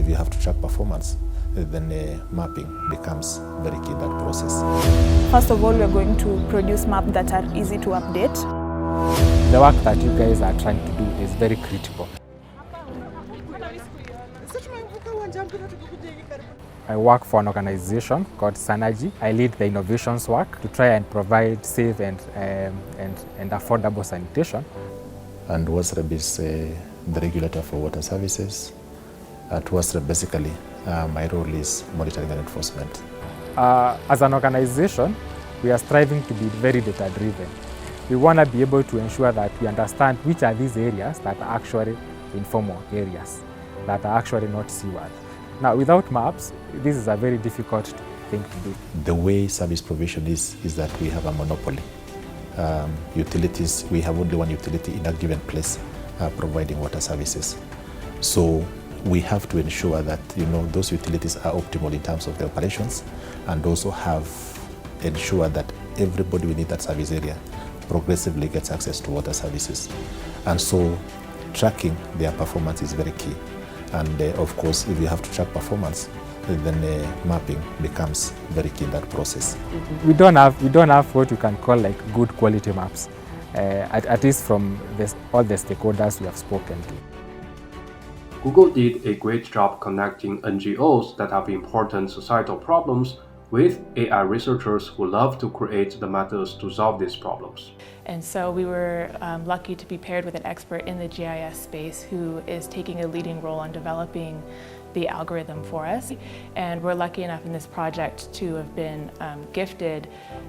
if you have to track performance, then mapping becomes very key in that process. First of all, we are going to produce maps that are easy to update. The work that you guys are trying to do is very critical. I work for an organization called Synergy. I lead the innovations work to try and provide safe and affordable sanitation. And WASREB is the regulator for water services. At WASREB, basically, my role is monitoring and enforcement. As an organization, we are striving to be very data-driven. We want to be able to ensure that we understand which are these areas that are actually informal areas, that are actually not seaward. Now, without maps, this is a very difficult thing to do. The way service provision is that we have a monopoly. Utilities, we have only one utility in a given place providing water services. So we have to ensure that those utilities are optimal in terms of their operations, and also ensure that everybody within that service area progressively gets access to water services. And so tracking their performance is very key. And of course, if you have to track performance, then mapping becomes very key in that process. We don't have what you can call like good quality maps, at least from all the stakeholders we have spoken to. Google did a great job connecting NGOs that have important societal problems with AI researchers who love to create the methods to solve these problems. And so we were lucky to be paired with an expert in the GIS space who is taking a leading role in developing the algorithm for us. And we're lucky enough in this project to have been gifted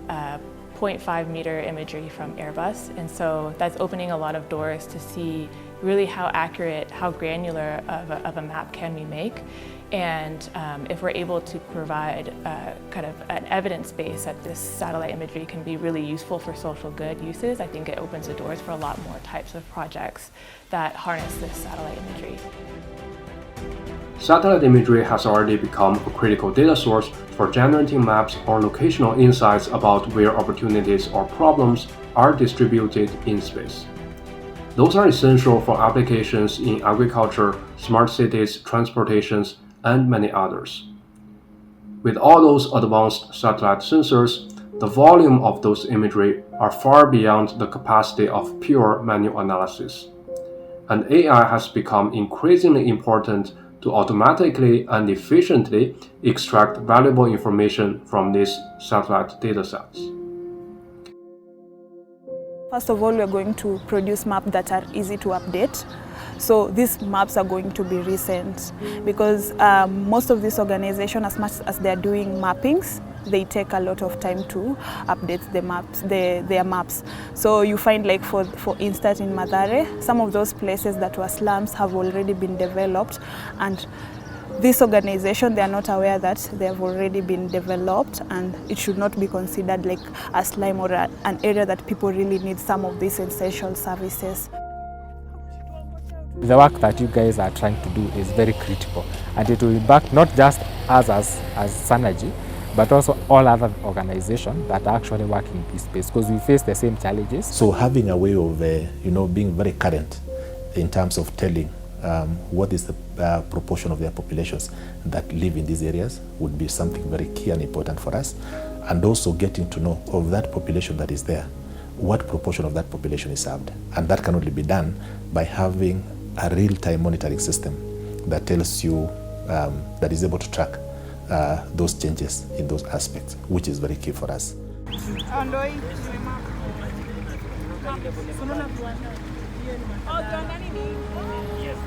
0.5 meter imagery from Airbus. And so that's opening a lot of doors to see really how accurate, how granular of a map can we make. And if we're able to provide kind of an evidence base that this satellite imagery can be really useful for social good uses, I think it opens the doors for a lot more types of projects that harness this satellite imagery. Satellite imagery has already become a critical data source for generating maps or locational insights about where opportunities or problems are distributed in space. Those are essential for applications in agriculture, smart cities, transportations, and many others. With all those advanced satellite sensors, the volume of those imagery are far beyond the capacity of pure manual analysis. And AI has become increasingly important to automatically and efficiently extract valuable information from these satellite datasets. First of all, we are going to produce maps that are easy to update. So these maps are going to be recent because most of these organizations, as much as they're doing mappings, they take a lot of time to update their maps. So you find, like for instance in Mathare, some of those places that were slums have already been developed, and this organization, they are not aware that they have already been developed, and it should not be considered like a slum or an area that people really need some of these essential services. The work that you guys are trying to do is very critical, and it will impact not just us as Synergy, but also all other organizations that are actually working in this space, because we face the same challenges. So having a way of being very current in terms of telling what is the proportion of their populations that live in these areas would be something very key and important for us. And also getting to know of that population that is there, what proportion of that population is served. And that can only be done by having a real-time monitoring system that tells you, that is able to track those changes in those aspects, which is very key for us. Yes.